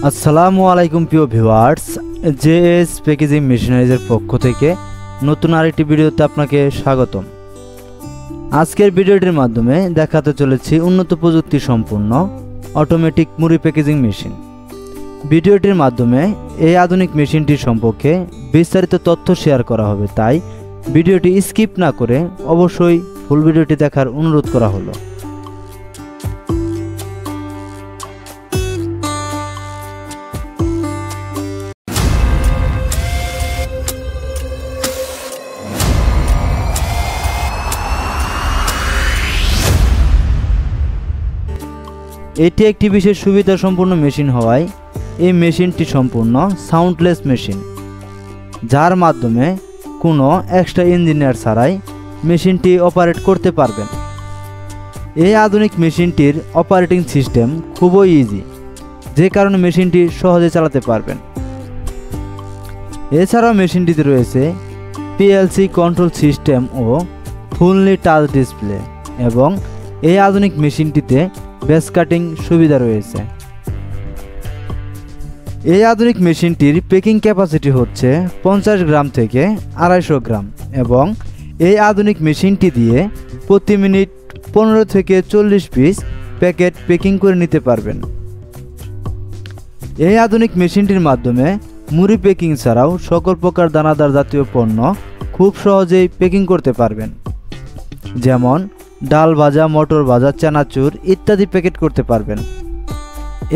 আসসালামু আলাইকুম প্রিয় ভিউয়ার্স, জেএস প্যাকেজিং মেশিনারিজের পক্ষ থেকে নতুন আরেকটি ভিডিওতে আপনাকে স্বাগতম। আজকের ভিডিওটির মাধ্যমে দেখাতে চলেছি উন্নত প্রযুক্তি সম্পন্ন অটোমেটিক মুড়ি প্যাকেজিং মেশিন। ভিডিওটির মাধ্যমে এই আধুনিক মেশিনটির সম্পর্কে বিস্তারিত তথ্য শেয়ার করা হবে, তাই ভিডিওটি স্কিপ না করে অবশ্যই ফুল ভিডিওটি দেখার অনুরোধ করা হলো। এটি একটি বিশেষ সুবিধা সম্পন্ন মেশিন হওয়ায় এই মেশিনটি সম্পূর্ণ সাউন্ডলেস মেশিন, যার মাধ্যমে কোনো এক্সট্রা ইঞ্জিনিয়ার ছাড়াই মেশিনটি অপারেট করতে পারবেন। এই আধুনিক মেশিনটির অপারেটিং সিস্টেম খুবই ইজি, যে কারণে মেশিনটি সহজে চালাতে পারবেন। এছাড়াও মেশিনটিতে রয়েছে পিএলসি কন্ট্রোল সিস্টেম ও ফুললি টাচ ডিসপ্লে, এবং এই আধুনিক মেশিনটিতে বেস কাটিং সুবিধা রয়েছে। এই আধুনিক মেশিনটির প্যাকিং ক্যাপাসিটি হচ্ছে 50 গ্রাম থেকে 250 গ্রাম, এবং এই আধুনিক মেশিনটি দিয়ে প্রতি মিনিট 15 থেকে 40 পিস প্যাকেট প্যাকিং করে নিতে পারবেন। এই আধুনিক মেশিনটির মাধ্যমে মুড়ি প্যাকিং ছাড়াও সকল প্রকার দানাদার জাতীয় পণ্য খুব সহজেই প্যাকিং করতে পারবেন, যেমন ডাল ভাজা, মটর ভাজা, চানাচুর ইত্যাদি প্যাকেট করতে পারবেন।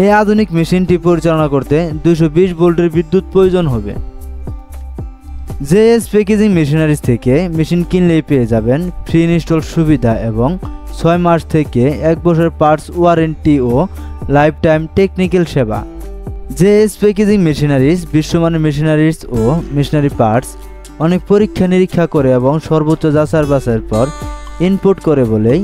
এই আধুনিক মেশিনটি পরিচালনা করতে 220 ভোল্টের বিদ্যুৎ প্রয়োজন হবে। জেএস প্যাকেজিং মেশিনারিজ থেকে মেশিন কিনলেই পেয়ে যাবেন ফ্রি ইনস্টল সুবিধা এবং 6 মাস থেকে 1 বছর পার্টস ওয়ারেন্টি ও লাইফ টাইম টেকনিক্যাল সেবা। জেএস প্যাকেজিং মেশিনারিজ বিশ্বমানের মেশিনারিজ ও মেশিনারি পার্টস অনেক পরীক্ষা নিরীক্ষা করে এবং সর্বোচ্চ যাচাই বাছাইয়ের পর ইনপুট করে বলেই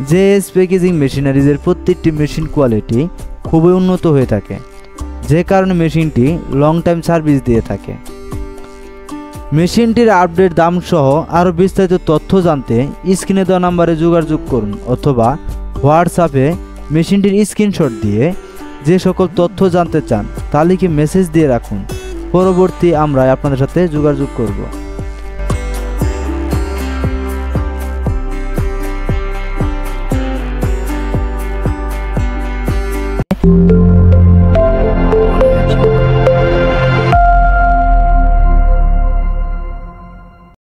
জেএস প্যাকেজিং মেশিনারিজের প্রত্যেকটি মেশিন কোয়ালিটি খুবই উন্নত হয়ে থাকে, যে কারণে মেশিনটি লং টাইম সার্ভিস দিয়ে থাকে। মেশিনটির আপডেট দাম সহ আরও বিস্তারিত তথ্য জানতে স্ক্রিনে দেওয়া নাম্বারে যোগাযোগ করুন, অথবা হোয়াটসঅ্যাপে মেশিনটির স্ক্রিনশট দিয়ে যে সকল তথ্য জানতে চান তা লিখে মেসেজ দিয়ে রাখুন। পরবর্তী আমরা আপনাদের সাথে যোগাযোগ করব।